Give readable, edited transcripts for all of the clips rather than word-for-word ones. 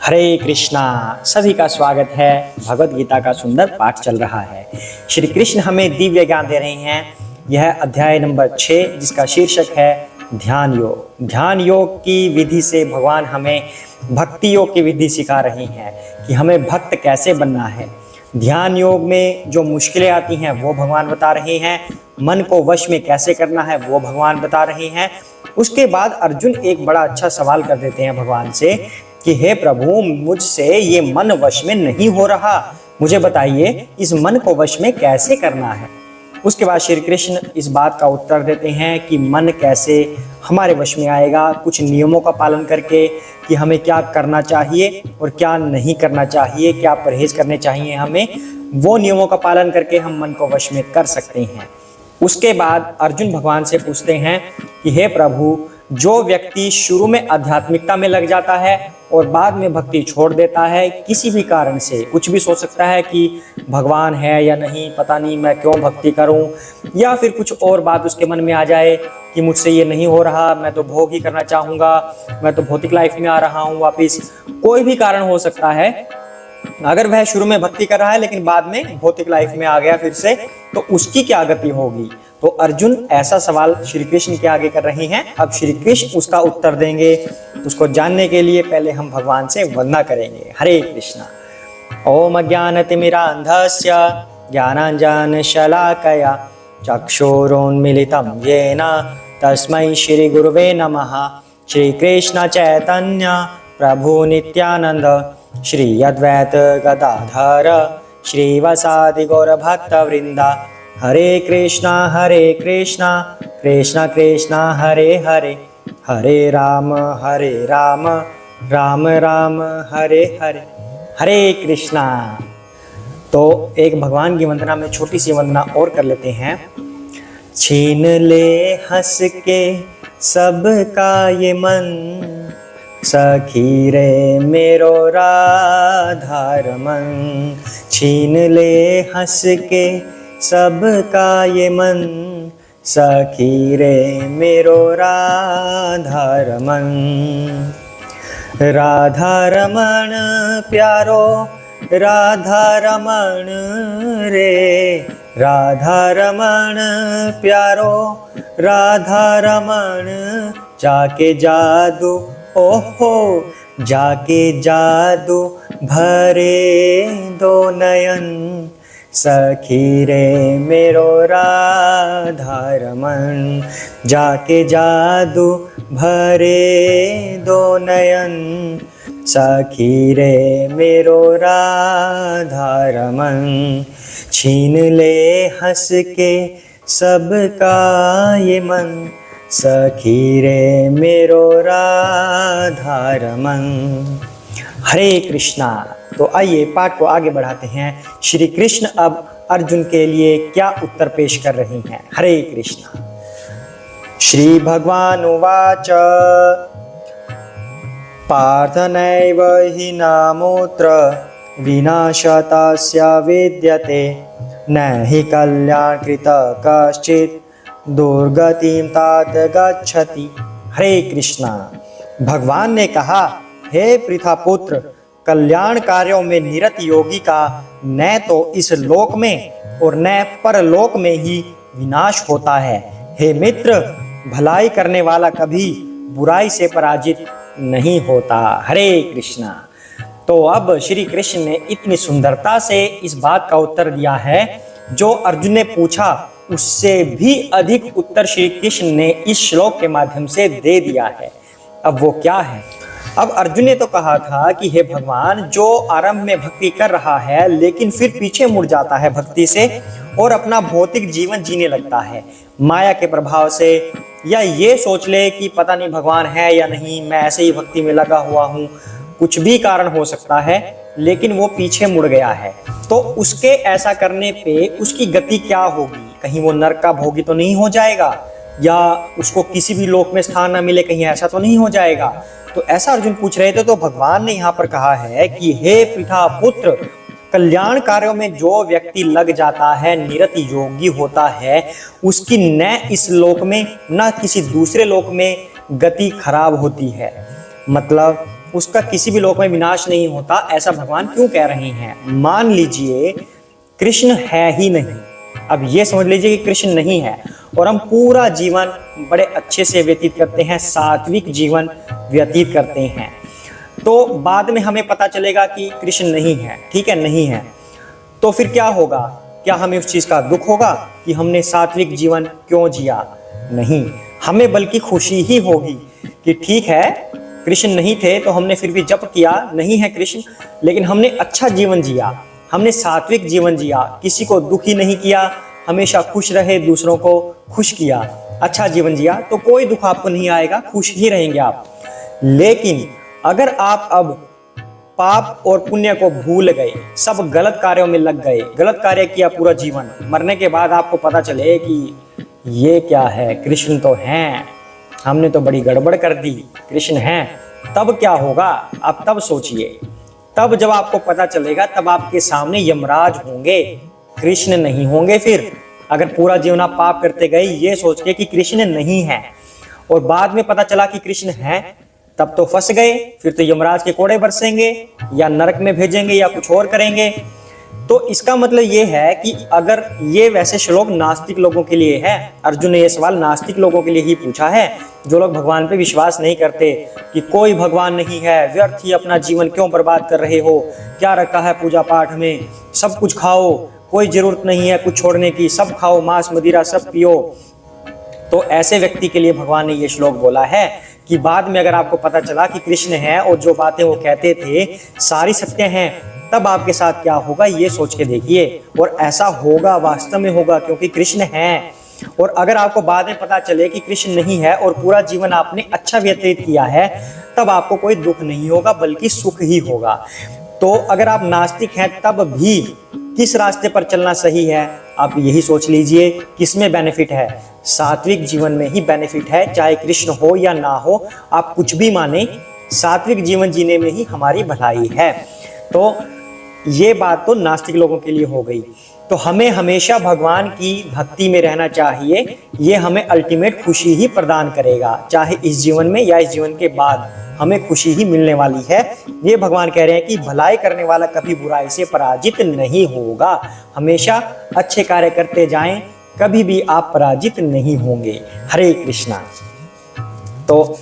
हरे कृष्णा। सभी का स्वागत है। भगवत गीता का सुंदर पाठ चल रहा है। श्री कृष्ण हमें दिव्य ज्ञान दे रहे हैं। यह अध्याय नंबर 6 जिसका शीर्षक है ध्यान योग। ध्यान योग की विधि से भगवान हमें भक्ति योग की विधि सिखा रही हैं कि हमें भक्त कैसे बनना है। ध्यान योग में जो मुश्किलें आती हैं वो भगवान बता रहे हैं। मन को वश में कैसे करना है वो भगवान बता रहे हैं। उसके बाद अर्जुन एक बड़ा अच्छा सवाल कर देते हैं भगवान से कि हे प्रभु, मुझसे ये मन वश में नहीं हो रहा, मुझे बताइए इस मन को वश में कैसे करना है। उसके बाद श्री कृष्ण इस बात का उत्तर देते हैं कि मन कैसे हमारे वश में आएगा, कुछ नियमों का पालन करके कि हमें क्या करना चाहिए और क्या नहीं करना चाहिए, क्या परहेज करने चाहिए हमें, वो नियमों का पालन करके हम मन को वश में कर सकते हैं। उसके बाद अर्जुन भगवान से पूछते हैं कि हे प्रभु, जो व्यक्ति शुरू में आध्यात्मिकता में लग जाता है और बाद में भक्ति छोड़ देता है, किसी भी कारण से, कुछ भी सोच सकता है कि भगवान है या नहीं, पता नहीं मैं क्यों भक्ति करूं, या फिर कुछ और बात उसके मन में आ जाए कि मुझसे ये नहीं हो रहा, मैं तो भोग ही करना चाहूँगा, मैं तो भौतिक लाइफ में आ रहा हूँ वापिस, कोई भी कारण हो सकता है। अगर वह शुरू में भक्ति कर रहा है लेकिन बाद में भौतिक लाइफ में आ गया फिर से, तो उसकी क्या गति होगी। तो अर्जुन ऐसा सवाल श्री कृष्ण के आगे कर रहे हैं। अब श्री कृष्ण उसका उत्तर देंगे। उसको जानने के लिए पहले हम भगवान से वंदना करेंगे। हरे कृष्णा। ओम अज्ञानतिमिरान्धस्य ज्ञानाञ्जनशलाकया चक्षुरुन्मीलितं येन तस्मै श्री गुरुवे नमः। श्री कृष्ण चैतन्य प्रभु नित्यानंद श्री अद्वैत गदाधर श्रीवासादि गौर भक्त वृंदा। हरे कृष्णा कृष्णा कृष्णा हरे हरे, हरे राम राम राम हरे हरे। हरे कृष्णा। तो एक भगवान की वंदना में छोटी सी वंदना और कर लेते हैं। छीन ले हंस के सबका ये मन, सखी रे मेरो राधा रमन। छीन ले हंस के सबका ये मन, सखी रे मेरो राधा रमन। राधा रमन प्यारो राधा रमन रे, राधा रमन प्यारो राधा रमन। जाके जादू ओहो, जाके जादू भरे दो नयन, सखी रे मेरो राधा रमन। जाके जादू भरे दो नयन, सखी रे मेरो राधा रमन। छीन ले हंस के सबका ये मन, सखी रे मेरो राधा रमन। हरे कृष्णा। तो आइए पाठ को आगे बढ़ाते हैं। श्री कृष्ण अब अर्जुन के लिए क्या उत्तर पेश कर रही हैं। हरे कृष्णा। श्री भगवान उवाच पार्थ नैव हि नामूत्र विनाशतस्य विद्यते, न हि कल्याणकृत कश्चित् दुर्गतिं तात गच्छति। हरे कृष्णा। भगवान ने कहा, हे पृथापुत्र, कल्याण कार्यों में निरत योगी का न तो इस लोक में और न परलोक में ही विनाश होता है। हे मित्र, भलाई करने वाला कभी बुराई से पराजित नहीं होता। हरे कृष्णा। तो अब श्री कृष्ण ने इतनी सुंदरता से इस बात का उत्तर दिया है, जो अर्जुन ने पूछा उससे भी अधिक उत्तर श्री कृष्ण ने इस श्लोक के माध्यम से दे दिया है। अब वो क्या है? अब अर्जुन ने तो कहा था कि हे भगवान, जो आरंभ में भक्ति कर रहा है लेकिन फिर पीछे मुड़ जाता है भक्ति से और अपना भौतिक जीवन जीने लगता है माया के प्रभाव से, या ये सोच ले कि पता नहीं भगवान है या नहीं, मैं ऐसे ही भक्ति में लगा हुआ हूँ, कुछ भी कारण हो सकता है, लेकिन वो पीछे मुड़ गया है, तो उसके ऐसा करने पे उसकी गति क्या होगी? कहीं वो नरक का भोगी तो नहीं हो जाएगा, या उसको किसी भी लोक में स्थान न मिले, कहीं ऐसा तो नहीं हो जाएगा? तो ऐसा अर्जुन पूछ रहे थे। तो भगवान ने यहाँ पर कहा है कि हे पृथा पुत्र, कल्याण कार्यों में जो व्यक्ति लग जाता है, निरत योगी होता है, उसकी न इस लोक में न किसी दूसरे लोक में गति खराब होती है। मतलब उसका किसी भी लोक में विनाश नहीं होता, ऐसा भगवान क्यों कह रहे हैं? मान लीजिए कृष्ण है ही नहीं, अब ये समझ लीजिए कि कृष्ण नहीं है और हम पूरा जीवन बड़े अच्छे से व्यतीत करते हैं, सात्विक जीवन व्यतीत करते हैं, तो बाद में हमें पता चलेगा कि कृष्ण नहीं है, ठीक है, नहीं है, तो फिर क्या होगा? क्या हमें उस चीज का दुख होगा कि हमने सात्विक जीवन क्यों जिया? नहीं, हमें बल्कि खुशी ही होगी कि ठीक है, कृष्ण नहीं थे तो हमने फिर भी जप किया, नहीं है कृष्ण, लेकिन हमने अच्छा जीवन जिया, हमने सात्विक जीवन जिया, किसी को दुखी नहीं किया, हमेशा खुश रहे, दूसरों को खुश किया, अच्छा जीवन जिया, तो कोई दुख आपको नहीं आएगा, खुश ही रहेंगे आप। लेकिन अगर आप अब पाप और पुण्य को भूल गए, सब गलत कार्यों में लग गए, गलत कार्य किया पूरा जीवन, मरने के बाद आपको पता चले कि ये क्या है, कृष्ण तो हैं, हमने तो बड़ी गड़बड़ कर दी, कृष्ण हैं, तब क्या होगा? आप तब सोचिए। तब जब आपको पता चलेगा तब आपके सामने यमराज होंगे, कृष्ण नहीं होंगे। फिर अगर पूरा जीवन आप पाप करते गए ये सोच के कि कृष्ण नहीं है और बाद में पता चला कि कृष्ण है, तब तो फंस गए, फिर तो यमराज के कोड़े बरसेंगे या नरक में भेजेंगे या कुछ और करेंगे। तो इसका मतलब ये है कि अगर ये वैसे श्लोक नास्तिक लोगों के लिए है, अर्जुन ने ये सवाल नास्तिक लोगों के लिए ही पूछा है, जो लोग भगवान पे विश्वास नहीं करते कि कोई भगवान नहीं है, व्यर्थ ही अपना जीवन क्यों बर्बाद कर रहे हो, क्या रखा है पूजा पाठ में, सब कुछ खाओ, कोई जरूरत नहीं है कुछ छोड़ने की, सब खाओ, मांस मदिरा सब पियो। तो ऐसे व्यक्ति के लिए भगवान ने ये श्लोक बोला है कि बाद में अगर आपको पता चला कि कृष्ण है और जो बातें वो कहते थे सारी सत्य हैं, तब आपके साथ क्या होगा ये सोच के देखिए। और ऐसा होगा, वास्तव में होगा, क्योंकि कृष्ण है। और अगर आपको बाद में पता चले कि कृष्ण नहीं है और पूरा जीवन आपने अच्छा व्यतीत किया है, तब आपको कोई दुख नहीं होगा बल्कि सुख ही होगा। तो अगर आप नास्तिक हैं तब भी किस रास्ते पर चलना सही है, आप यही सोच लीजिए, किसमें बेनिफिट है? सात्विक जीवन में ही बेनिफिट है, चाहे कृष्ण हो या ना हो, आप कुछ भी माने, सात्विक जीवन जीने में ही हमारी भलाई है। तो ये बात तो नास्तिक लोगों के लिए हो गई। तो हमें हमेशा भगवान की भक्ति में रहना चाहिए, ये हमें अल्टीमेट खुशी ही प्रदान करेगा, चाहे इस जीवन में या इस जीवन के बाद हमें खुशी ही मिलने वाली है। ये भगवान कह रहे हैं कि भलाई करने वाला कभी बुराई से पराजित नहीं होगा, हमेशा अच्छे कार्य करते जाएं, कभी भी आप पराजित नहीं होंगे। हरे कृष्णा। तो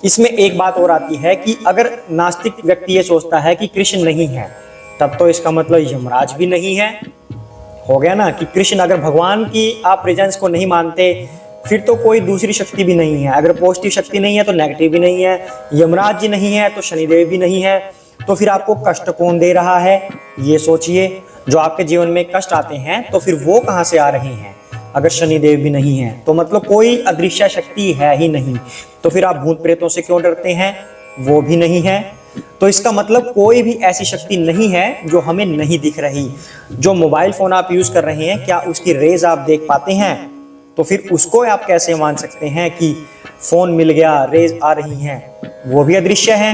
इसमें एक बात और आती है कि अगर नास्तिक व्यक्ति ये सोचता है कि कृष्ण नहीं है, तब तो इसका मतलब यमराज भी नहीं है, हो गया ना। कि कृष्ण, अगर भगवान की आप प्रेजेंस को नहीं मानते, फिर तो कोई दूसरी शक्ति भी नहीं है, अगर पॉजिटिव शक्ति नहीं है तो नेगेटिव भी नहीं है, यमराज जी नहीं है तो शनिदेव भी नहीं है, तो फिर आपको कष्ट कौन दे रहा है ये सोचिए। जो आपके जीवन में कष्ट आते हैं तो फिर वो कहाँ से आ रहे हैं? अगर शनिदेव भी नहीं है तो मतलब कोई अदृश्य शक्ति है ही नहीं, तो फिर आप भूत प्रेतों से क्यों डरते हैं? वो भी नहीं है। तो इसका मतलब कोई भी ऐसी शक्ति नहीं है जो हमें नहीं दिख रही। जो मोबाइल फोन आप यूज कर रहे हैं, क्या उसकी रेज आप देख पाते हैं? तो फिर उसको आप कैसे मान सकते हैं कि फोन मिल गया, रेज आ रही हैं, वो भी अदृश्य है।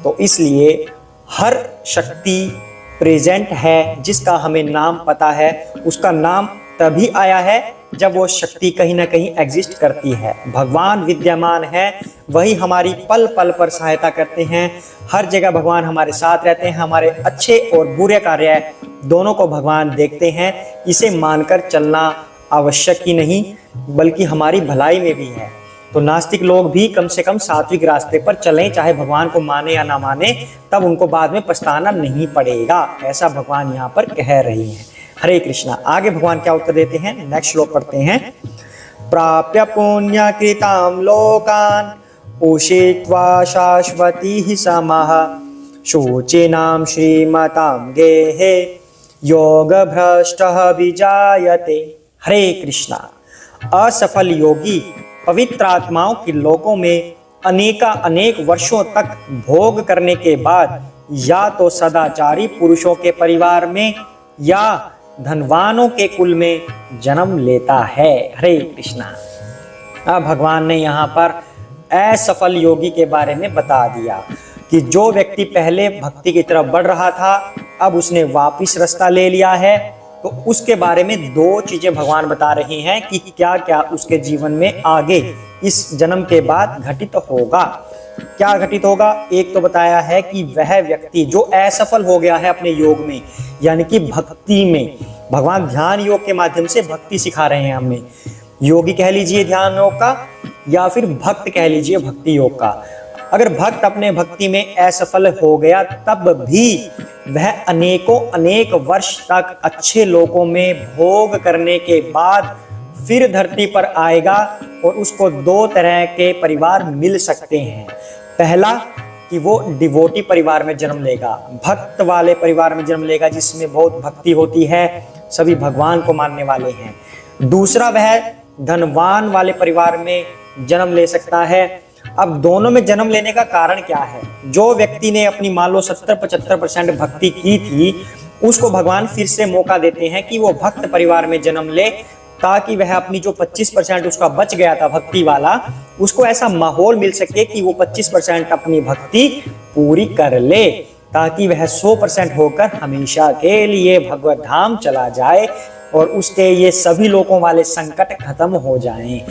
तो इसलिए हर शक्ति प्रेजेंट है, जिसका हमें नाम पता है, उसका नाम तभी आया है जब वो शक्ति कहीं ना कहीं एग्जिस्ट करती है। भगवान विद्यमान है, वही हमारी पल पल पर सहायता करते हैं, हर जगह भगवान हमारे साथ रहते हैं, हमारे अच्छे और बुरे कार्य दोनों को भगवान देखते हैं। इसे मानकर चलना आवश्यक ही नहीं बल्कि हमारी भलाई में भी है। तो नास्तिक लोग भी कम से कम सात्विक रास्ते पर चलें, चाहे भगवान को माने या ना माने, तब उनको बाद में पछताना नहीं पड़ेगा, ऐसा भगवान यहाँ पर कह रही हैं। हरे कृष्णा। आगे भगवान क्या उत्तर देते हैं, नेक्स्ट श्लोक पढ़ते हैं। प्राप्य पुण्य कृताम लोकान उषित्वा शाश्वती ही समः शोचिनाम श्रीमताम गेहे योग भ्रष्टः विजायते। हरे कृष्णा। असफल योगी पवित्र आत्माओं के लोकों में अनेक वर्षों तक भोग करने के बाद या तो सदाचारी पुरुषों के परिवार में या धनवानों के कुल में जन्म लेता है। हरे कृष्णा। अब भगवान ने यहाँ पर असफल योगी के बारे में बता दिया कि जो व्यक्ति पहले भक्ति की तरफ बढ़ रहा था, अब उसने वापिस रास्ता ले लिया है, तो उसके बारे में दो चीजें भगवान बता रहे हैं कि क्या क्या उसके जीवन में आगे इस जन्म के बाद घटित होगा। क्या घटित होगा? एक तो बताया है कि वह व्यक्ति जो असफल हो गया है अपने योग में, यानी कि भक्ति में, भगवान ध्यान योग के माध्यम से भक्ति सिखा रहे हैं हमें। योगी कह लीजिए ध्यान योग का, या फिर भक्त कह लीजिए भक्ति योग का। अगर भक्त अपने भक्ति में असफल हो गया तब भी वह अनेक वर्ष तक अच्छे लोकों में भोग करने के बाद फिर धरती पर आएगा और उसको दो तरह के परिवार मिल सकते हैं। पहला कि वो डिवोटी परिवार में जन्म लेगा, भक्त वाले परिवार में जन्म लेगा जिसमें बहुत भक्ति होती है, सभी भगवान को मानने वाले हैं। दूसरा वह धनवान वाले परिवार में जन्म ले सकता है। अब दोनों में जन्म लेने का कारण क्या है? जो व्यक्ति ने अपनी मान लो 70-75% भक्ति की थी, उसको भगवान फिर से मौका देते हैं कि वो भक्त परिवार में जन्म ले, ताकि वह अपनी जो 25% उसका बच गया था भक्ति वाला, उसको ऐसा माहौल मिल सके कि वो 25% अपनी भक्ति पूरी कर ले, ताकि वह 100% होकर हमेशा के लिए भगवत धाम चला जाए और उसके ये सभी लोगों वाले संकट खत्म हो जाएं।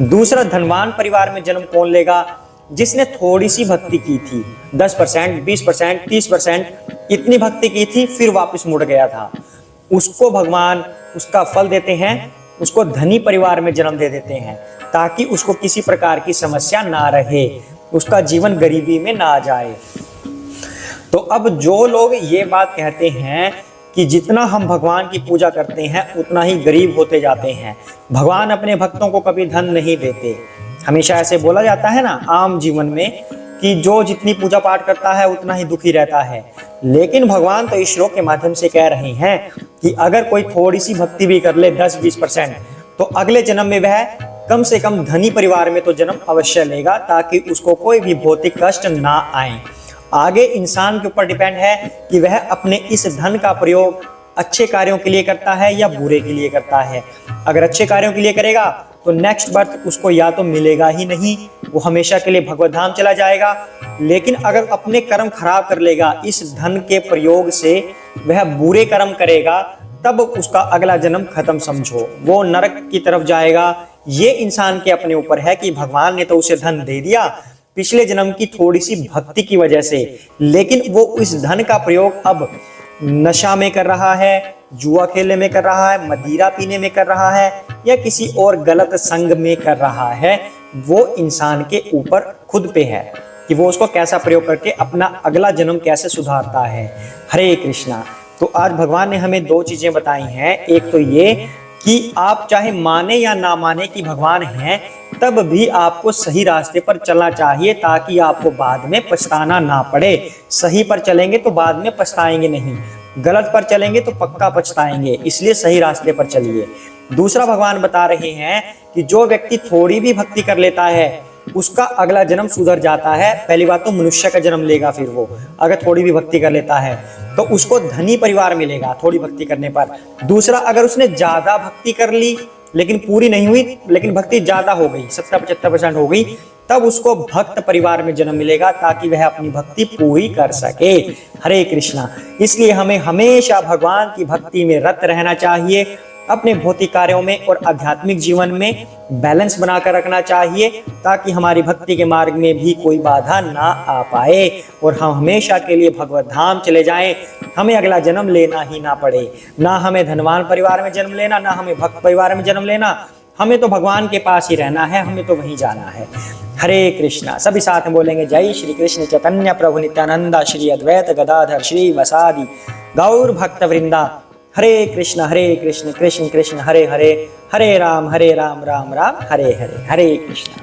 दूसरा, धनवान परिवार में जन्म कौन लेगा? जिसने थोड़ी सी भक्ति की थी, 10%, 20%, 30% इतनी भक्ति की थी, फिर वापस मुड़ गया था, उसको भगवान उसका फल देते हैं, उसको धनी परिवार में जन्म दे देते हैं, ताकि उसको किसी प्रकार की समस्या ना रहे, उसका जीवन गरीबी में ना जाए। तो अब जो लोग ये बात कहते हैं कि जितना हम भगवान की पूजा करते हैं उतना ही गरीब होते जाते हैं, भगवान अपने भक्तों को कभी धन नहीं देते, हमेशा ऐसे बोला जाता है ना आम जीवन में कि जो जितनी पूजा पाठ करता है उतना ही दुखी रहता है। लेकिन भगवान तो इस श्लोक के माध्यम से कह रहे हैं कि अगर कोई थोड़ी सी भक्ति भी कर ले 10-20%, तो अगले जन्म में वह कम से कम धनी परिवार में तो जन्म अवश्य लेगा, ताकि उसको कोई भी भौतिक कष्ट ना आए। आगे इंसान के ऊपर डिपेंड है कि वह अपने इस धन का प्रयोग अच्छे कार्यों के लिए करता है या बुरे के लिए करता है। अगर अच्छे कार्यों के लिए करेगा तो नेक्स्ट बर्थ उसको या तो मिलेगा ही नहीं, वो हमेशा के लिए भगवत धाम चला जाएगा। लेकिन अगर अपने कर्म खराब कर लेगा इस धन के प्रयोग से, वह बुरे कर्म करेगा, तब उसका अगला जन्म खत्म समझो, वो नरक की तरफ जाएगा। ये इंसान के अपने ऊपर है कि भगवान ने तो उसे धन दे दिया पिछले जन्म की थोड़ी सी भक्ति की वजह से, लेकिन वो इस धन का प्रयोग अब नशा में कर रहा है, जुआ खेलने में कर रहा है, मदिरा पीने में कर रहा है, या किसी और गलत संग में कर रहा है। वो इंसान के ऊपर खुद पे है कि वो उसको कैसा प्रयोग करके अपना अगला जन्म कैसे सुधारता है। हरे कृष्णा। तो आज भगवान ने हमें दो चीजें बताई हैं। एक तो ये कि आप चाहे माने या ना माने कि भगवान हैं, तब भी आपको सही रास्ते पर चलना चाहिए, ताकि आपको बाद में पछताना ना पड़े। सही पर चलेंगे तो बाद में पछताएंगे नहीं, गलत पर चलेंगे तो पक्का पछताएंगे, इसलिए सही रास्ते पर चलिए। दूसरा, भगवान बता रहे हैं कि जो व्यक्ति थोड़ी भी भक्ति कर लेता है उसका अगला जन्म सुधर जाता है। पहली बात तो मनुष्य का जन्म लेगा, फिर वो अगर थोड़ी भी भक्ति कर लेता है तो उसको धनी परिवार मिलेगा थोड़ी भक्ति करने पर। दूसरा, अगर उसने ज्यादा भक्ति कर ली लेकिन पूरी नहीं हुई, लेकिन भक्ति ज्यादा हो गई, 70-75% हो गई, तब उसको भक्त परिवार में जन्म मिलेगा, ताकि वह अपनी भक्ति पूरी कर सके। हरे कृष्णा। इसलिए हमें हमेशा भगवान की भक्ति में रत रहना चाहिए, अपने भौतिक कार्यों में और आध्यात्मिक जीवन में बैलेंस बनाकर रखना चाहिए, ताकि हमारी भक्ति के मार्ग में भी कोई बाधा ना आ पाए और हम हमेशा के लिए भगवत धाम चले जाएं, हमें अगला जन्म लेना ही ना पड़े। ना हमें धनवान परिवार में जन्म लेना, ना हमें भक्त परिवार में जन्म लेना, हमें तो भगवान के पास ही रहना है, हमें तो वहीं जाना है। हरे कृष्णा। सभी साथ में बोलेंगे, जय श्री कृष्ण चैतन्य प्रभु नित्यानंदा, श्री अद्वैत गदाधर श्री वसादि गौर भक्त वृंदा। हरे कृष्ण कृष्ण कृष्ण हरे हरे, हरे राम राम राम हरे हरे। हरे कृष्ण।